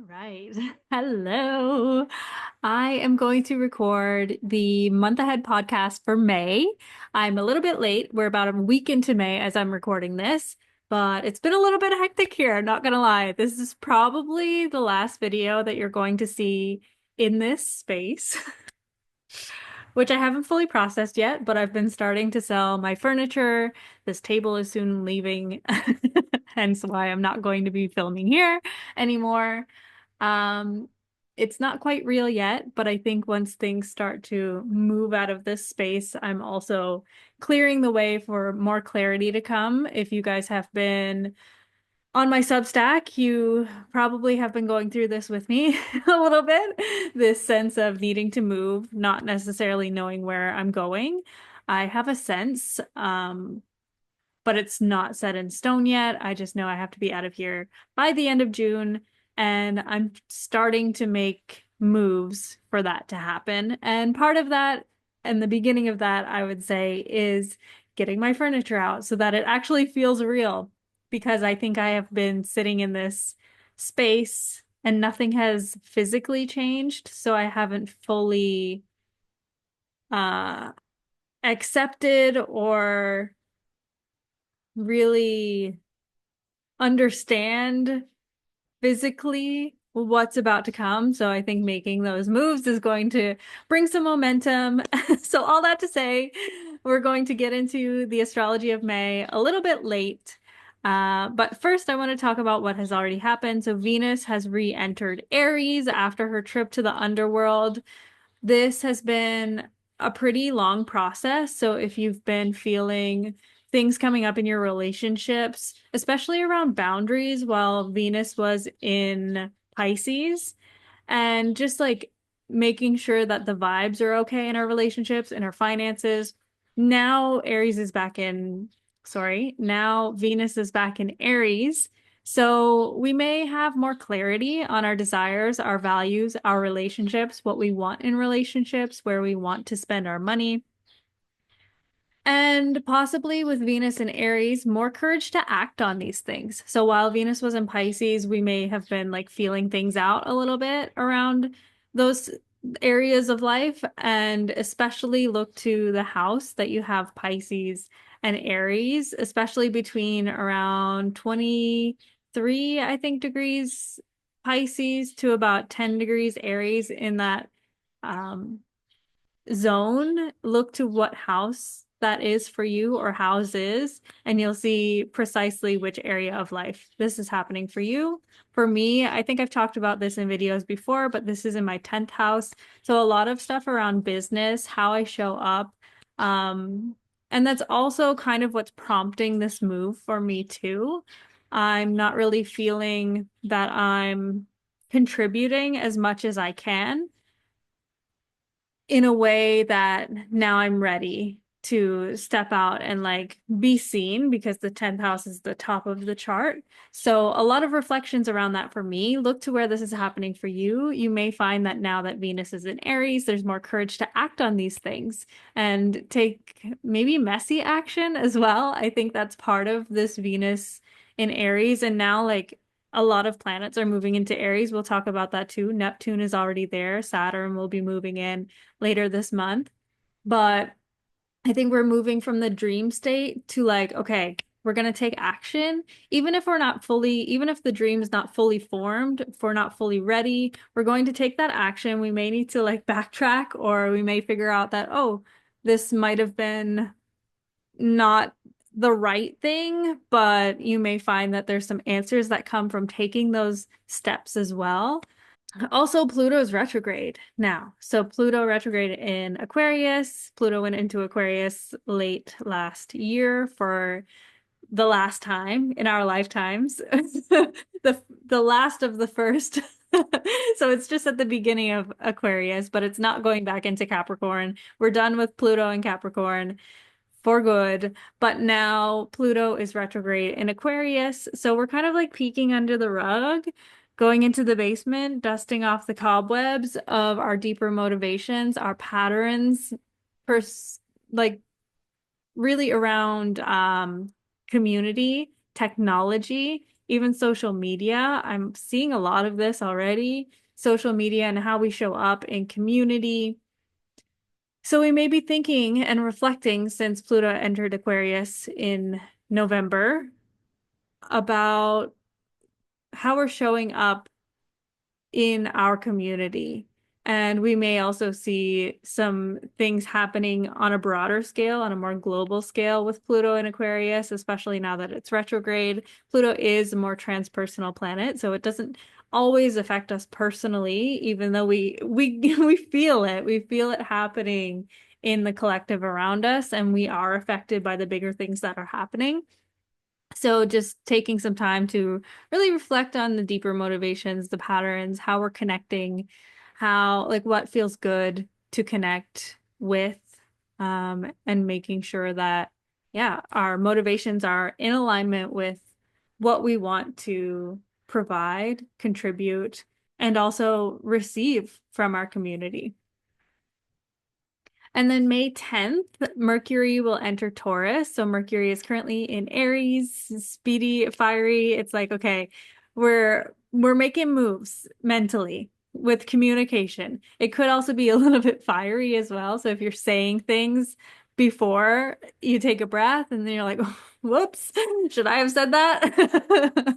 right. Hello. I am going to record the month ahead podcast for May. I'm a little bit late. We're about a week into May as I'm recording this, but it's been a little bit hectic here, not gonna lie. This is probably the last video that you're going to see in this space, which I haven't fully processed yet, but I've been starting to sell my furniture. This table is soon leaving, hence why I'm not going to be filming here anymore. Um, it's not quite real yet, but I think once things start to move out of this space, I'm also clearing the way for more clarity to come. If you guys have been on my Substack, you probably have been going through this with me a little bit, this sense of needing to move, not necessarily knowing where I'm going. I have a sense, but it's not set in stone yet. I just know I have to be out of here by the end of June, and I'm starting to make moves for that to happen. And part of that, and the beginning of that, I would say, is getting my furniture out so that it actually feels real. Because I think I have been sitting in this space and nothing has physically changed, so I haven't fully uh accepted or really understand physically what's about to come. So I think making those moves is going to bring some momentum. So all that to say, we're going to get into the astrology of May a little bit late. But first, I want to talk about what has already happened. So Venus has re-entered Aries after her trip to the underworld. This has been a pretty long process. So if you've been feeling things coming up in your relationships, especially around boundaries while Venus was in Pisces, and just like making sure that the vibes are okay in our relationships and our finances. Now Aries is back in, sorry, now Venus is back in Aries. So we may have more clarity on our desires, our values, our relationships, what we want in relationships, where we want to spend our money. And possibly with Venus in Aries, more courage to act on these things. So while Venus was in Pisces, we may have been like feeling things out a little bit around those areas of life, and especially look to the house that you have Pisces and Aries, especially between around 23, I think, degrees Pisces to about 10 degrees Aries in that um, zone. Look to what house that is for you or houses, and you'll see precisely which area of life this is happening for you. For me, I think I've talked about this in videos before, but this is in my 10th house. So a lot of stuff around business, how I show up. Um, and that's also kind of what's prompting this move for me too. I'm not really feeling that I'm contributing as much as I can in a way that now I'm ready to step out and like be seen, because the 10th house is the top of the chart. So a lot of reflections around that for me. Look to where this is happening for you. You may find that now that Venus is in Aries, there's more courage to act on these things and take maybe messy action as well. I think that's part of this Venus in Aries. And now like a lot of planets are moving into Aries. We'll talk about that too. Neptune is already there. Saturn will be moving in later this month. But I think we're moving from the dream state to like, okay, we're going to take action. Even if we're not fully, even if the dream is not fully formed, if we're not fully ready, we're going to take that action. We may need to like backtrack, or we may figure out that, oh, this might have been not the right thing, but you may find that there's some answers that come from taking those steps as well. Also, Pluto's retrograde now. So Pluto retrograde in Aquarius. Pluto went into Aquarius late last year for the last time in our lifetimes. The last of the first. So it's just at the beginning of Aquarius, but it's not going back into Capricorn. We're done with Pluto and Capricorn for good, but now Pluto is retrograde in Aquarius. So we're kind of like peeking under the rug, going into the basement, dusting off the cobwebs of our deeper motivations, our patterns, like really around community, technology, even social media. I'm seeing a lot of this already, social media and how we show up in community. So we may be thinking and reflecting since Pluto entered Aquarius in November about how we're showing up in our community. And we may also see some things happening on a broader scale, on a more global scale with Pluto in Aquarius, especially now that it's retrograde. Pluto is a more transpersonal planet, so it doesn't always affect us personally, even though we we feel it. We feel it happening in the collective around us, and we are affected by the bigger things that are happening. So just taking some time to really reflect on the deeper motivations, the patterns, how we're connecting, how like what feels good to connect with, and making sure that, yeah, our motivations are in alignment with what we want to provide, contribute, and also receive from our community. And then May 10th, Mercury will enter Taurus. So Mercury is currently in Aries, speedy, fiery. It's like, okay, we're making moves mentally with communication. It could also be a little bit fiery as well. So if you're saying things before you take a breath and then you're like, whoops, should I have said that?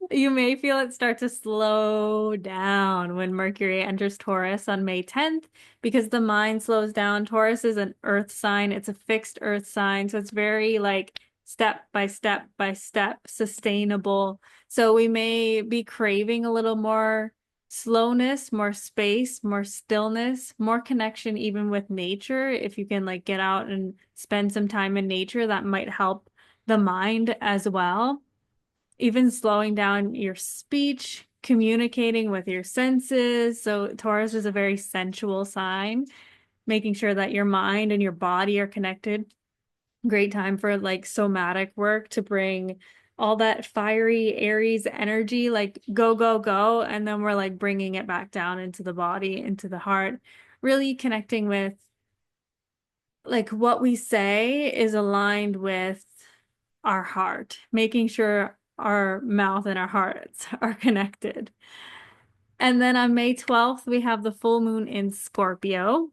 You may feel it start to slow down when Mercury enters Taurus on May 10th because the mind slows down. Taurus is an earth sign. It's a fixed earth sign. So it's very like step by step, sustainable. So we may be craving a little more slowness, more space, more stillness, more connection even with nature. If you can like get out and spend some time in nature, that might help the mind as well. Even slowing down your speech, communicating with your senses. So Taurus is a very sensual sign, making sure that your mind and your body are connected. Great time for like somatic work to bring all that fiery Aries energy, like go, go, go. And then we're like bringing it back down into the body, into the heart, really connecting with like what we say is aligned with our heart, making sure our mouth and our hearts are connected. And then on May 12th, we have the full moon in Scorpio.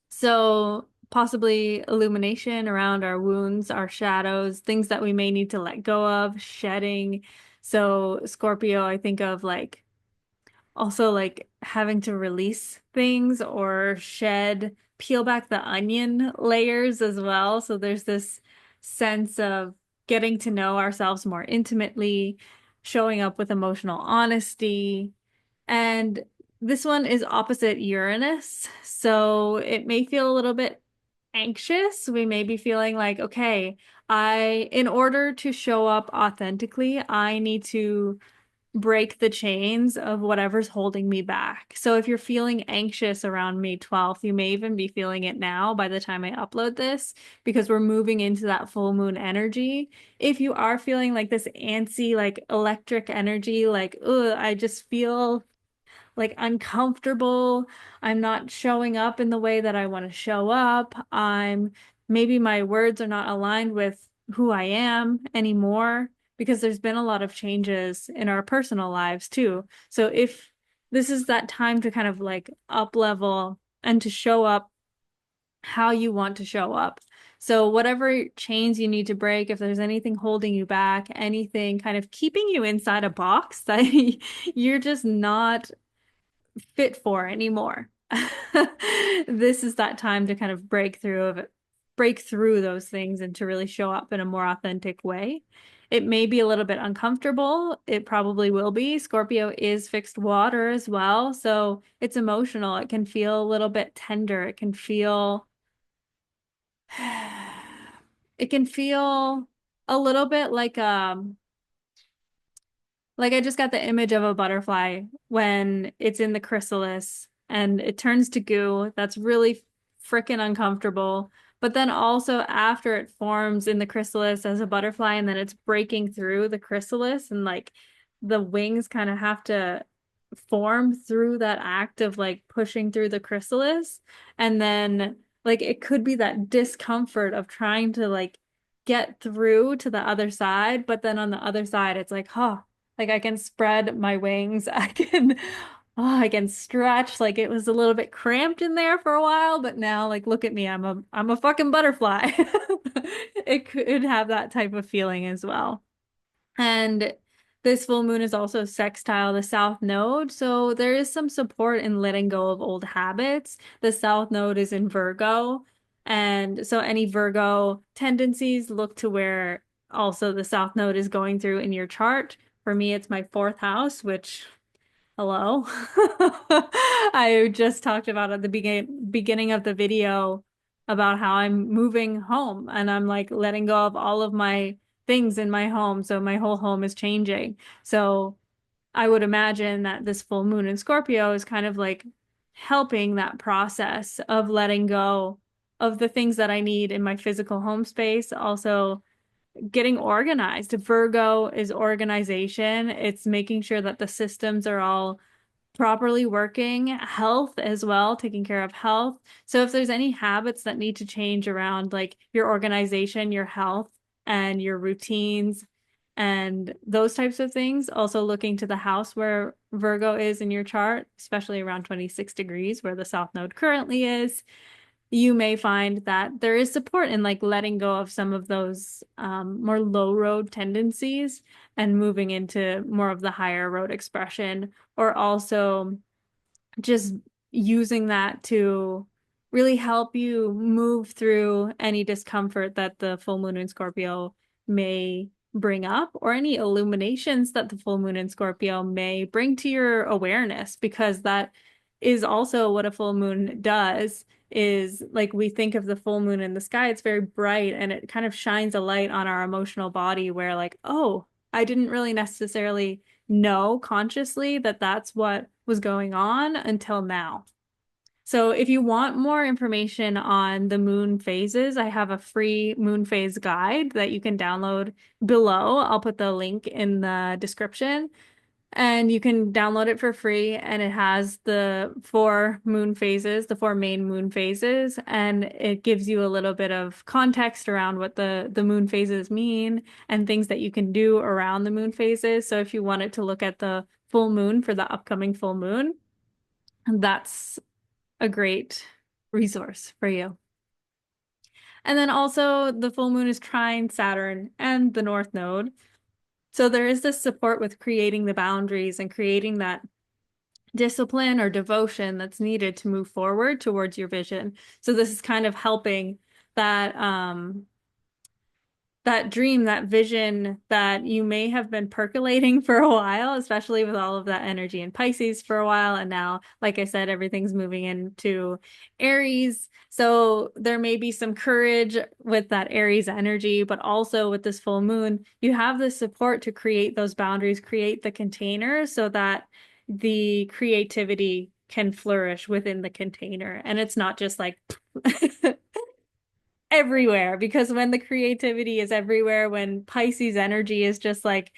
So possibly illumination around our wounds, our shadows, things that we may need to let go of, shedding. So Scorpio, I think of like also like having to release things or shed, peel back the onion layers as well. So there's this sense of getting to know ourselves more intimately, showing up with emotional honesty. And this one is opposite Uranus. So it may feel a little bit anxious. We may be feeling like, okay, in order to show up authentically, I need to break the chains of whatever's holding me back. So if you're feeling anxious around May 12th, you may even be feeling it now by the time I upload this because we're moving into that full moon energy. If you are feeling like this antsy, like electric energy, like, ugh, I just feel like uncomfortable. I'm not showing up in the way that I want to show up. Maybe my words are not aligned with who I am anymore because there's been a lot of changes in our personal lives too. So if this is that time to kind of like up level and to show up how you want to show up. So whatever chains you need to break, if there's anything holding you back, anything kind of keeping you inside a box that you're just not fit for anymore. This is that time to kind of break through those things and to really show up in a more authentic way. It may be a little bit uncomfortable. It probably will be. Scorpio is fixed water as well, so it's emotional. It can feel a little bit tender. It can feel a little bit like I just got the image of a butterfly when it's in the chrysalis and it turns to goo. That's really freaking uncomfortable. But then also after it forms in the chrysalis as a butterfly and then it's breaking through the chrysalis and like the wings kind of have to form through that act of like pushing through the chrysalis. And then like it could be that discomfort of trying to like get through to the other side, but then on the other side, it's like, oh, Like I can spread my wings. I can stretch. Like it was a little bit cramped in there for a while, but now like look at me. I'm a fucking butterfly. It could have that type of feeling as well. And this full moon is also sextile the South Node, so there is some support in letting go of old habits. The South Node is in Virgo, and so any Virgo tendencies look to where also the South Node is going through in your chart. For me, it's my fourth house, which hello. I just talked about at the beginning of the video about how I'm moving home and I'm like letting go of all of my things in my home. So my whole home is changing. So I would imagine that this full moon in Scorpio is kind of like helping that process of letting go of the things that I need in my physical home space. Also, getting organized. Virgo is organization. It's making sure that the systems are all properly working, health as well, taking care of health. So if there's any habits that need to change around like your organization, your health, and your routines and those types of things, also looking to the house where Virgo is in your chart, especially around 26 degrees where the South Node currently is, you may find that there is support in like letting go of some of those more low road tendencies and moving into more of the higher road expression, or also just using that to really help you move through any discomfort that the full moon in Scorpio may bring up, or any illuminations that the full moon in Scorpio may bring to your awareness, because that is also what a full moon does. Is like we think of the full moon in the sky, it's very bright and it kind of shines a light on our emotional body where like, oh, I didn't really necessarily know consciously that that's what was going on until now. So if you want more information on the moon phases, I have a free moon phase guide that you can download below. I'll put the link in the description and you can download it for free. And it has the four moon phases, the four main moon phases, and it gives you a little bit of context around what the moon phases mean and things that you can do around the moon phases. So if you wanted to look at the full moon for the upcoming full moon, that's a great resource for you. And then also the full moon is trine Saturn and the North Node. So there is this support with creating the boundaries and creating that discipline or devotion that's needed to move forward towards your vision. So this is kind of helping that that dream, that vision that you may have been percolating for a while, especially with all of that energy in Pisces for a while. And now, like I said, everything's moving into Aries. So there may be some courage with that Aries energy, but also with this full moon, you have the support to create those boundaries, create the container so that the creativity can flourish within the container. And it's not just like everywhere, because when the creativity is everywhere, when Pisces energy is just like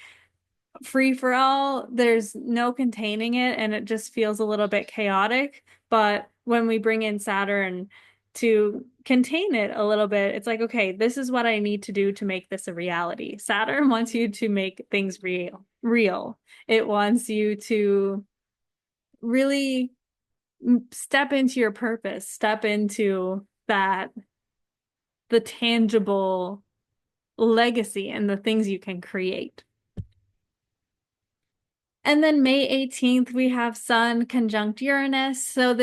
free for all, there's no containing it and it just feels a little bit chaotic. But when we bring in Saturn to contain it a little bit, it's like, okay, this is what I need to do to make this a reality. Saturn wants you to make things real. It wants you to really step into your purpose, step into that the tangible legacy and the things you can create. And then May 18th, we have Sun conjunct Uranus. So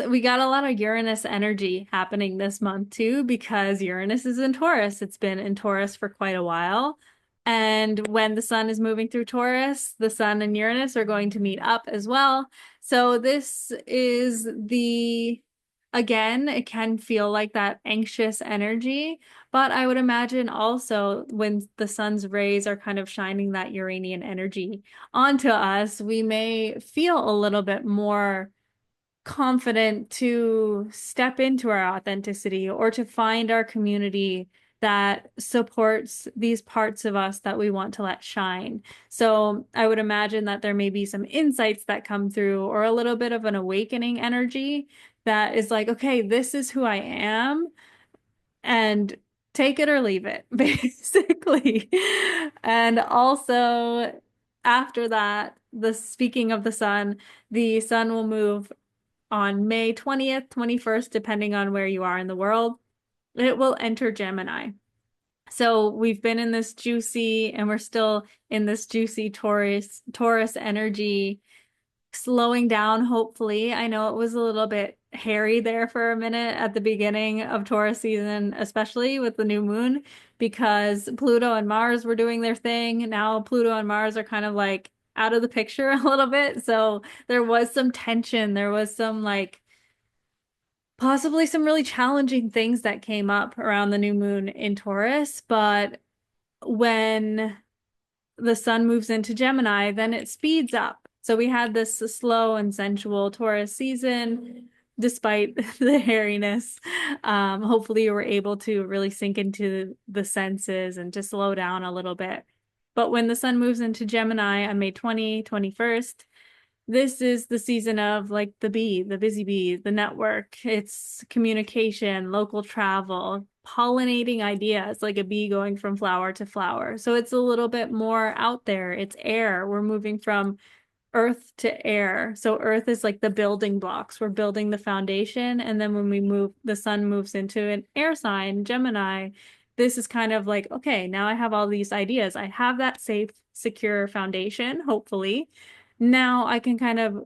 we got a lot of Uranus energy happening this month too, because Uranus is in Taurus. It's been in Taurus for quite a while. And when the sun is moving through Taurus, the sun and Uranus are going to meet up as well. So this is again, it can feel like that anxious energy, but I would imagine also when the sun's rays are kind of shining that Uranian energy onto us, we may feel a little bit more confident to step into our authenticity or to find our community that supports these parts of us that we want to let shine. So I would imagine that there may be some insights that come through or a little bit of an awakening energy that is like, okay, this is who I am and take it or leave it, basically. And also, after that, the speaking of the sun will move on May 20th, 21st, depending on where you are in the world. It will enter Gemini. So we've been in this juicy, and we're still in this juicy Taurus energy, slowing down, hopefully. I know it was a little bit hairy there for a minute at the beginning of Taurus season, especially with the new moon, because Pluto and Mars were doing their thing. Now Pluto and Mars are kind of like out of the picture a little bit. So there was some tension. There was some like possibly some really challenging things that came up around the new moon in Taurus. But when the sun moves into Gemini, then it speeds up. So we had this slow and sensual Taurus season, despite the hairiness. Hopefully, you were able to really sink into the senses and to slow down a little bit. But when the sun moves into Gemini on May 21st, this is the season of like the bee, the busy bee, the network. It's communication, local travel, pollinating ideas, like a bee going from flower to flower. So it's a little bit more out there. It's air. We're moving from earth to air. So earth is like the building blocks. We're building the foundation. And then when we move, the sun moves into an air sign, Gemini. This is kind of like, okay, now I have all these ideas. I have that safe, secure foundation, hopefully. Now I can kind of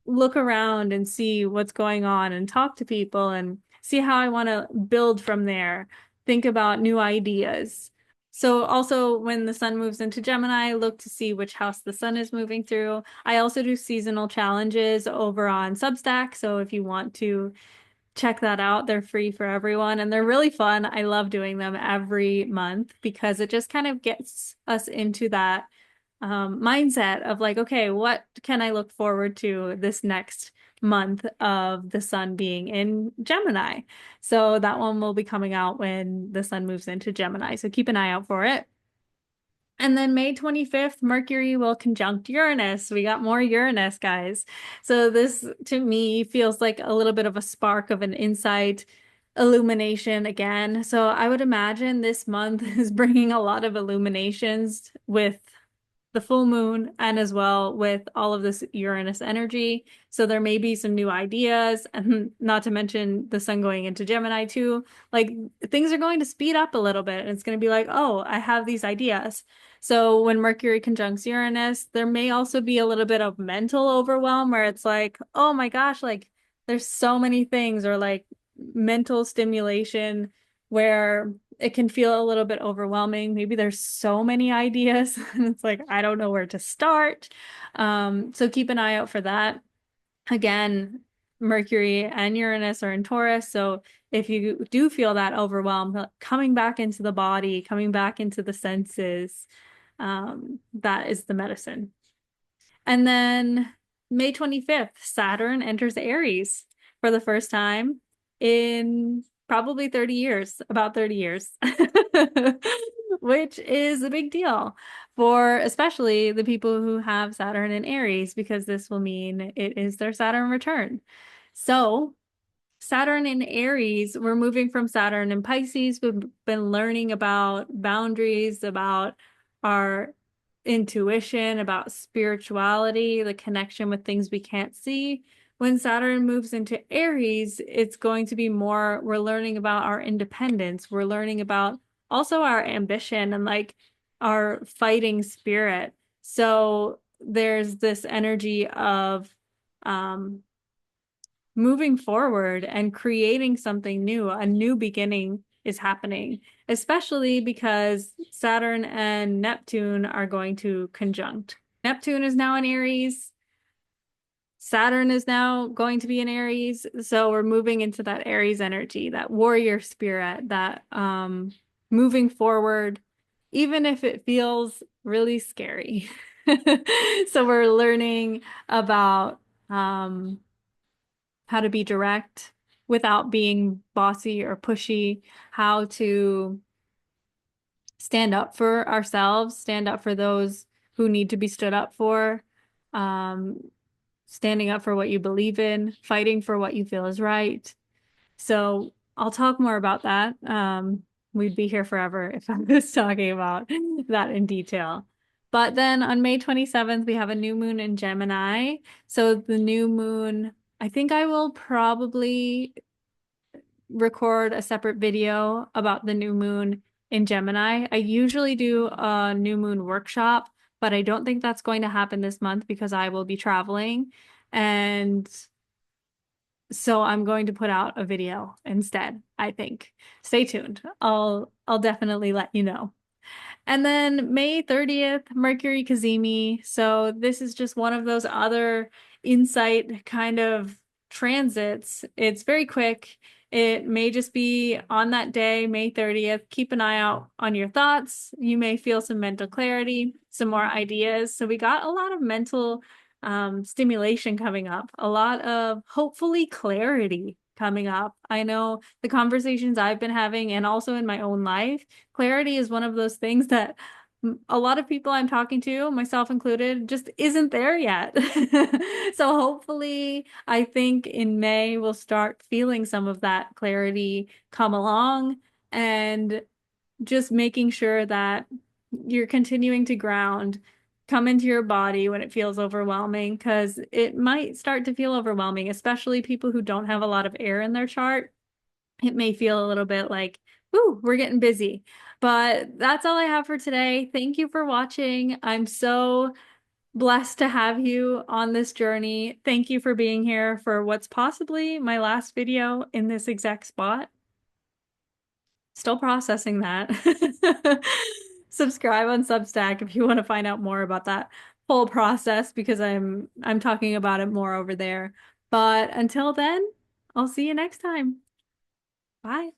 look around and see what's going on and talk to people and see how I want to build from there. Think about new ideas. So also when the sun moves into Gemini, look to see which house the sun is moving through. I also do seasonal challenges over on Substack. So if you want to check that out, they're free for everyone and they're really fun. I love doing them every month because it just kind of gets us into that mindset of like, okay, what can I look forward to this next month of the sun being in Gemini? So that one will be coming out when the sun moves into Gemini. So keep an eye out for it. And then May 25th, Mercury will conjunct Uranus. We got more Uranus, guys. So this to me feels like a little bit of a spark of an insight, illumination again. So I would imagine this month is bringing a lot of illuminations with the full moon and as well with all of this Uranus energy. So there may be some new ideas, and not to mention the sun going into Gemini too. Like things are going to speed up a little bit and it's going to be like, oh, I have these ideas. So when Mercury conjuncts Uranus, there may also be a little bit of mental overwhelm where it's like, oh my gosh, like there's so many things, or like mental stimulation where it can feel a little bit overwhelming. Maybe there's so many ideas and it's like, I don't know where to start. So keep an eye out for that. Again, Mercury and Uranus are in Taurus. So if you do feel that overwhelm, coming back into the body, coming back into the senses, that is the medicine. And then May 25th, Saturn enters Aries for the first time in probably 30 years, about 30 years, which is a big deal for especially the people who have Saturn in Aries, because this will mean it is their Saturn return. So Saturn in Aries, we're moving from Saturn in Pisces. We've been learning about boundaries, about our intuition, about spirituality, the connection with things we can't see. When Saturn moves into Aries, it's going to be more, we're learning about our independence. We're learning about also our ambition and like our fighting spirit. So there's this energy of moving forward and creating something new. A new beginning is happening, especially because Saturn and Neptune are going to conjunct. Neptune is now in Aries. Saturn is now going to be in Aries. So we're moving into that Aries energy, that warrior spirit, that moving forward, even if it feels really scary. So we're learning about how to be direct without being bossy or pushy, how to stand up for ourselves, stand up for those who need to be stood up for, um, standing up for what you believe in, fighting for what you feel is right. So I'll talk more about that. We'd be here forever if I was talking about that in detail. But then on May 27th, we have a new moon in Gemini. So the new moon, I think I will probably record a separate video about the new moon in Gemini. I usually do a new moon workshop, but I don't think that's going to happen this month because I will be traveling. And so I'm going to put out a video instead, I think. Stay tuned. I'll definitely let you know. And then May 30th, Mercury cazimi. So this is just one of those other insight kind of transits. It's very quick. It may just be on that day, May 30th. Keep an eye out on your thoughts. You may feel some mental clarity, some more ideas. So we got a lot of mental stimulation coming up, a lot of hopefully clarity coming up. I know the conversations I've been having and also in my own life, clarity is one of those things that a lot of people I'm talking to, myself included, just isn't there yet. So hopefully, I think in May we'll start feeling some of that clarity come along and just making sure that you're continuing to ground, come into your body when it feels overwhelming, because it might start to feel overwhelming, especially people who don't have a lot of air in their chart. It may feel a little bit like, ooh, we're getting busy. But that's all I have for today. Thank you for watching. I'm so blessed to have you on this journey. Thank you for being here for what's possibly my last video in this exact spot. Still processing that. Subscribe on Substack if you want to find out more about that whole process because I'm talking about it more over there. But until then, I'll see you next time. Bye.